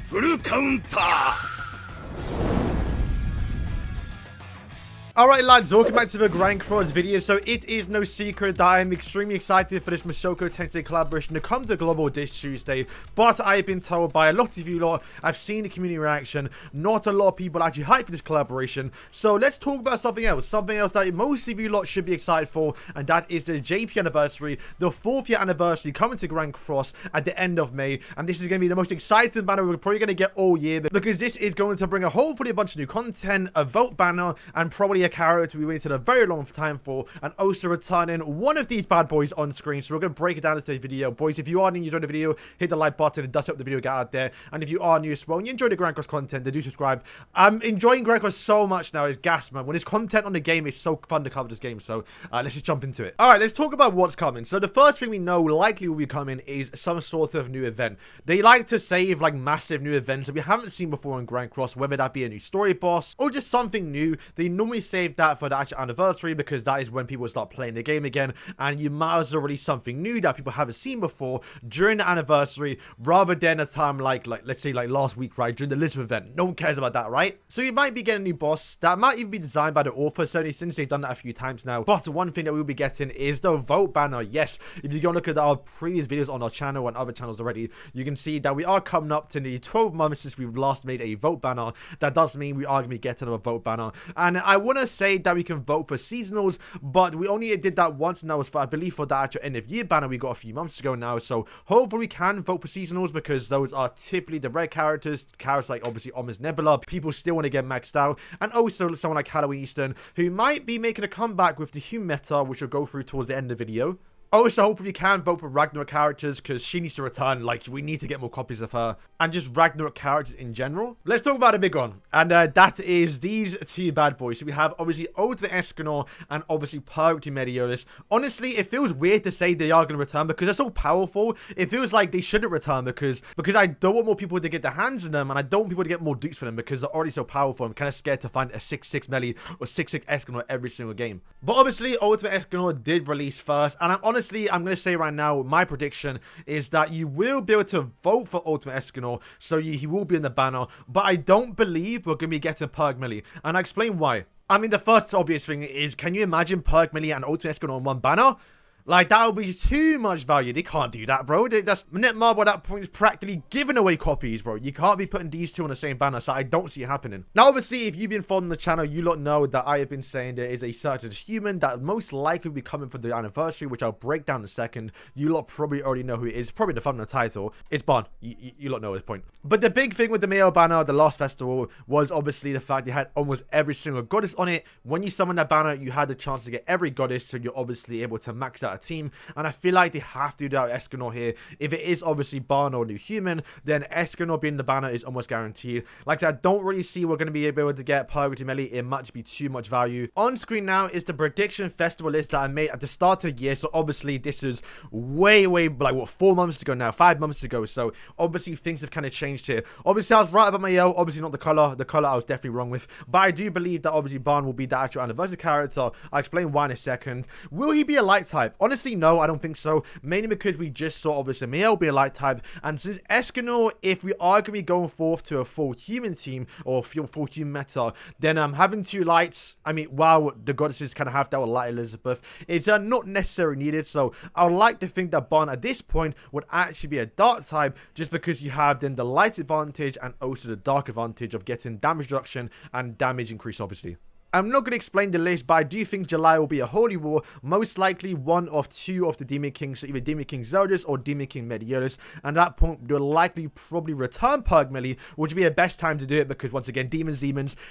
フルカウンター Alright lads, welcome back to the Grand Cross video. So it is no secret that I'm extremely excited for this Mushoku Tensei collaboration to come to Global this Tuesday. But I've been told by a lot of you lot, I've seen the community reaction, not a lot of people actually hyped for this collaboration. So let's talk about something else that most of you lot should be excited for, and that is the JP anniversary, the 4th year anniversary coming to Grand Cross at the end of May. And this is going to be the most exciting banner we're probably going to get all year, because this is going to bring hopefully a bunch of new content, a vote banner, and probably a character we waited a very long time for, and also returning one of these bad boys on screen. So we're going to break it down in today's video. Boys, if you are new and you enjoyed the video, hit the like button. It does help the video get out there. And if you are new as well and you enjoy the Grand Cross content, then do subscribe. I'm enjoying Grand Cross so much now. It's gas, man. When there's content on the game, it's so fun to cover this game. So let's just jump into it. Alright, let's talk about what's coming. So the first thing we know likely will be coming is some sort of new event. They like to save like massive new events that we haven't seen before in Grand Cross, whether that be a new story boss or just something new. They normally save that for the actual anniversary, because that is when people start playing the game again, and you might as well release something new that people haven't seen before during the anniversary, rather than a time like let's say like last week, right, during the Lisbon event. No one cares about that, right? So you might be getting a new boss that might even be designed by the author, certainly, since they've done that a few times now. But one thing that we'll be getting is the vote banner. Yes, if you go look at our previous videos on our channel and other channels already, you can see that we are coming up to nearly 12 months since we've last made a vote banner. That does mean we are going to be getting a vote banner, and I want to say that we can vote for seasonals, but we only did that once, and that was for, I believe, for the actual end of year banner we got a few months ago now. So hopefully we can vote for seasonals, because those are typically the red characters like obviously Ominous Nebula. People still want to get maxed out, and also someone like Halloween Eastern, who might be making a comeback with the human meta, which will go through towards the end of the video. Also, hopefully we can vote for Ragnarok characters, because she needs to return. Like, we need to get more copies of her, and just Ragnarok characters in general. Let's talk about a big one, and that is these two bad boys. So we have obviously Ultimate Escanor and obviously Purgatory Meliodas. Honestly, it feels weird to say they are going to return, because they're so powerful. It feels like they shouldn't return, because I don't want more people to get their hands on them, and I don't want people to get more dukes for them, because they're already so powerful. I'm kind of scared to find a 6-6 melee or 6-6 Escanor every single game. But obviously, Ultimate Escanor did release first, and I'm going to say right now, my prediction is that you will be able to vote for Ultimate Escanor, so he will be in the banner, but I don't believe we're going to be getting Purg Melee, and I explain why. I mean, the first obvious thing is, can you imagine Purg Melee and Ultimate Escanor on one banner? Like, that would be too much value. They can't do that, bro. That's Netmarble at that point is practically giving away copies, bro. You can't be putting these two on the same banner, so I don't see it happening. Now, obviously, if you've been following the channel, you lot know that I have been saying there is a certain human that most likely will be coming for the anniversary, which I'll break down in a second. You lot probably already know who it is. Probably the thumbnail title. It's Bon. You lot know at this point. But the big thing with the Mayo banner, the last festival, was obviously the fact they had almost every single goddess on it. When you summon that banner, you had the chance to get every goddess, so you're obviously able to max out a team. And I feel like they have to do that with Escanor here. If it is obviously Barn or New Human, then Escanor being the banner is almost guaranteed. Like I said, I don't really see we're going to be able to get Purgatory Melee. It might be too much value. On screen now is the prediction festival list that I made at the start of the year. So obviously this is way like what, 4 months ago now, 5 months ago. So obviously things have kind of changed here. Obviously I was right about my yell. Obviously not the color. The color I was definitely wrong with. But I do believe that obviously Barn will be the actual anniversary character. I'll explain why in a second. Will he be a light type? Honestly, no, I don't think so. Mainly because we just saw obviously Miel be a light type, and since Escanor, if we are going to be going forth to a full human team or full human meta, then having two lights, I mean, wow, the goddesses kind of have that with Light Elizabeth, it's not necessarily needed. So I would like to think that Bon at this point would actually be a dark type, just because you have then the light advantage and also the dark advantage of getting damage reduction and damage increase, obviously. I'm not going to explain the list, but I do think July will be a holy war. Most likely one of two of the Demon Kings, so either Demon King Zeldas or Demon King Meliodas. And at that point, they'll likely probably return Purg Melee, which would be the best time to do it, because once again, demons,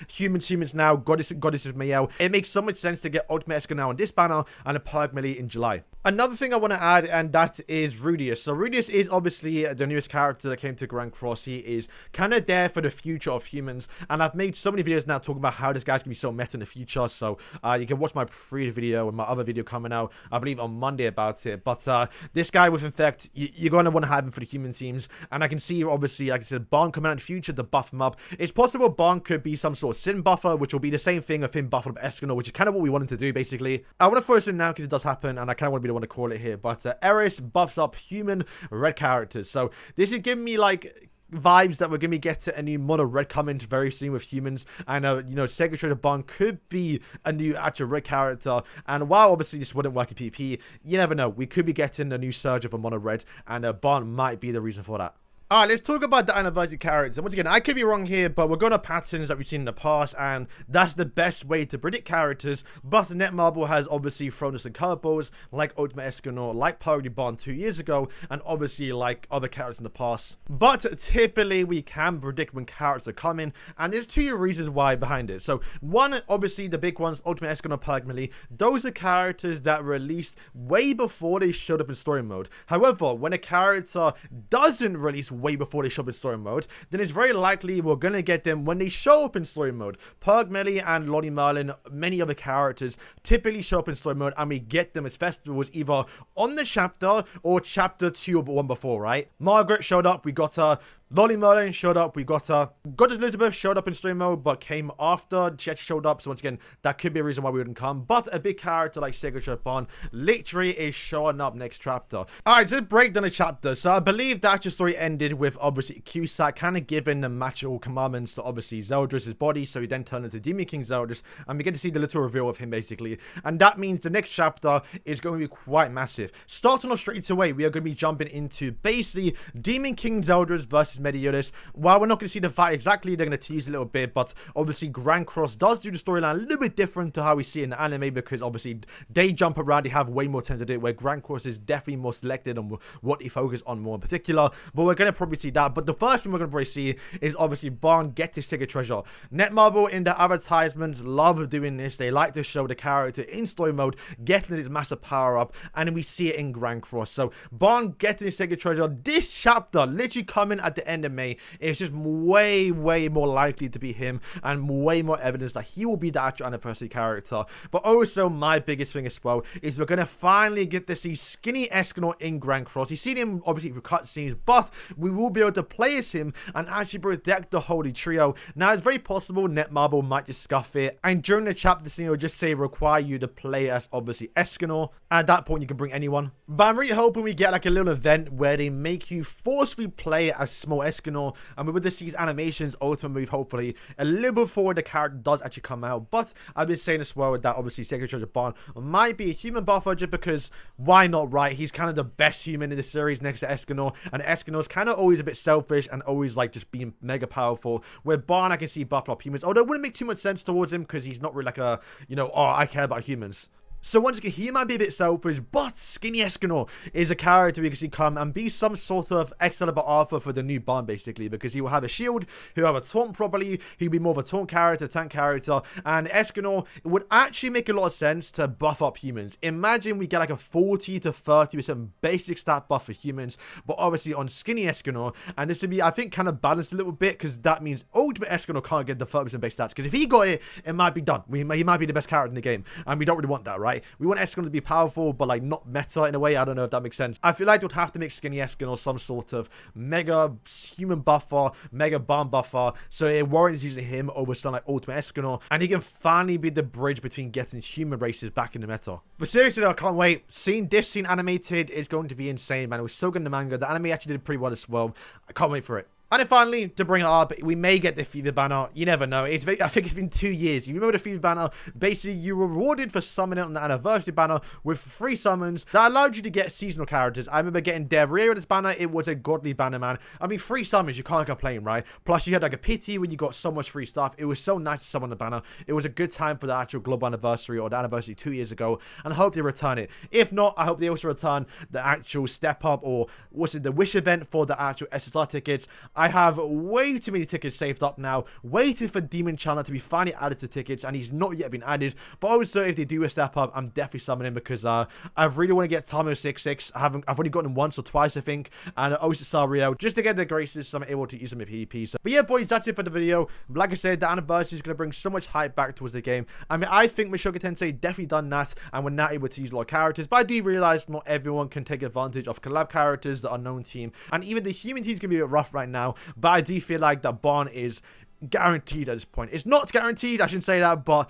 humans now, goddesses Mael. It makes so much sense to get Ultimate Escanor now on this banner and a Purg Melee in July. Another thing I want to add, and that is Rudius. So Rudius is obviously the newest character that came to Grand Cross. He is kind of there for the future of humans, and I've made so many videos now talking about how this guy's going to be so meta in the future. So you can watch my previous video and my other video coming out, I believe, on Monday about it. But this guy with Infect, you're going to want to have him for the human teams, and I can see, obviously, like I said, Barn coming out in the future to buff him up. It's possible Barn could be some sort of Sin buffer, which will be the same thing of him buffing up Escanor, which is kind of what we wanted to do, basically. I want to throw this in now because it does happen, and I kind of want to be the one to call it here. But Eris buffs up human red characters. So this is giving me like vibes that we're going to be getting a new mono red coming very soon with humans. And, you know, Sega Treasure Bond could be a new actual red character. And while obviously this wouldn't work in PvP, you never know. We could be getting a new surge of a mono red, and Bond might be the reason for that. Alright, let's talk about the anniversary characters. And once again, I could be wrong here, but we're going to patterns that we've seen in the past, and that's the best way to predict characters. But Netmarble has obviously thrown us some curveballs, like Ultimate Escanor, like Purgatory Bond 2 years ago, and obviously like other characters in the past. But typically, we can predict when characters are coming, and there's 2 reasons why behind it. So, one, obviously, the big ones, Ultimate Escanor, Purgatory, those are characters that released way before they showed up in story mode. However, when a character doesn't release way before they show up in story mode, then it's very likely we're going to get them when they show up in story mode. Purg Melee and Lolly Merlin, many other characters typically show up in story mode, and we get them as festivals either on the chapter or chapter 2 or 1 before, right? Margaret showed up, we got her. Lolly Merlin showed up, we got her. Goddess Elizabeth showed up in stream mode, but came after she actually showed up, so once again, that could be a reason why we wouldn't come. But a big character like Sega Treasure Bond literally is showing up next chapter. Alright, so let's break down the chapter. So I believe the actual story ended with obviously Cusack kind of giving the magical commandments to obviously Zeldris' body, so he then turned into Demon King Zeldris, and we get to see the little reveal of him basically. And that means the next chapter is going to be quite massive. Starting off straight away, we are going to be jumping into basically Demon King Zeldris versus Meliodas. While we're not going to see the fight exactly, they're going to tease a little bit, but obviously Grand Cross does do the storyline a little bit different to how we see it in the anime, because obviously they jump around, they have way more time to do it, where Grand Cross is definitely more selected on what they focus on more in particular. But we're going to probably see that. But the first thing we're going to probably see is obviously Bond get his Sega Treasure. Netmarble in the advertisements love doing this. They like to show the character in story mode getting his massive power up, and we see it in Grand Cross. So Bond getting his Sega Treasure, this chapter literally coming at the end of May, it's just way more likely to be him, and way more evidence that he will be the actual anniversary character. But also my biggest thing as well is we're going to finally get to see skinny Escanor in Grand Cross. You've seen him obviously through cutscenes, but we will be able to play as him and actually protect the Holy Trio. Now it's very possible Netmarble might just scuff it, and during the chapter scene it will just say require you to play as obviously Escanor. At that point you can bring anyone, but I'm really hoping we get like a little event where they make you forcefully play as small Escanor, and we would see his animations ultimate move hopefully a little before the character does actually come out. But I've been saying as well that obviously Sega Treasure Bond might be a human buffer, just because why not, right? He's kind of the best human in the series next to Escanor, and Escanor's kind of always a bit selfish and always like just being mega powerful, where Bond I can see buff up humans, although it wouldn't make too much sense towards him because he's not really like a, you know, oh, I care about humans. So once again, he might be a bit selfish, but Skinny Escanor is a character we can see come and be some sort of Excalibur Arthur for the new Bond, basically, because he will have a shield, he'll have a taunt properly, he'll be more of a taunt character, tank character, and Escanor, it would actually make a lot of sense to buff up humans. Imagine we get like a 40 to 30% basic stat buff for humans, but obviously on Skinny Escanor, and this would be, I think, kind of balanced a little bit, because that means Ultimate Escanor can't get the 30% base stats, because if he got it, it might be done. He might be the best character in the game, and we don't really want that, right? We want Escanor to be powerful, but like not meta in a way. I don't know if that makes sense. I feel like they would have to make Skinny Escanor some sort of mega human buffer, mega bomb buffer, so it warrants using him over something like Ultimate Escanor, and he can finally be the bridge between getting human races back in the meta. But seriously though, I can't wait. Seeing this scene animated is going to be insane, man. It was so good in the manga. The anime actually did pretty well as well. I can't wait for it. And then finally, to bring it up, we may get the Fever Banner. You never know. I think it's been 2 years. You remember the Fever Banner? Basically, you were rewarded for summoning on the Anniversary Banner with 3 summons that allowed you to get seasonal characters. I remember getting Devrier with this banner. It was a godly banner, man. I mean, 3 summons, you can't complain, right? Plus, you had like a pity when you got so much free stuff. It was so nice to summon the banner. It was a good time for the actual global anniversary, or the anniversary 2 years ago. And I hope they return it. If not, I hope they also return the actual step up, or what's it, the Wish event for the actual SSR tickets. I have way too many tickets saved up now, waiting for Demon Chandler to be finally added to tickets, and he's not yet been added. But also, if they do a step up, I'm definitely summoning him, because I really want to get Tamo 66. I've only gotten him once or twice, I think, and also Sariel, just to get the graces so I'm able to use them in PvP. So, but yeah, boys, that's it for the video. Like I said, the anniversary is going to bring so much hype back towards the game. I mean, I think Mushoku Tensei definitely done that, and we're not able to use a lot of characters, but I do realize not everyone can take advantage of collab characters, the unknown team, and even the human team is going to be a bit rough right now, but I do feel like that Bond is guaranteed at this point. It's not guaranteed, I shouldn't say that, but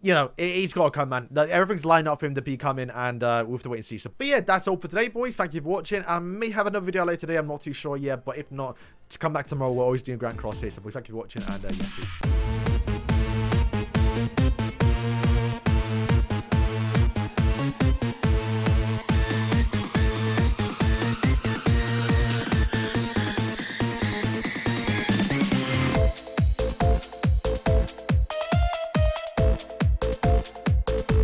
you know, he's got to come, man. Everything's lined up for him to be coming, and we'll have to wait and see. So, but yeah, that's all for today, boys. Thank you for watching. I may have another video later today. I'm not too sure yet, but if not, to come back tomorrow. We're always doing Grand Cross here. So, thank you for watching, and yeah, peace.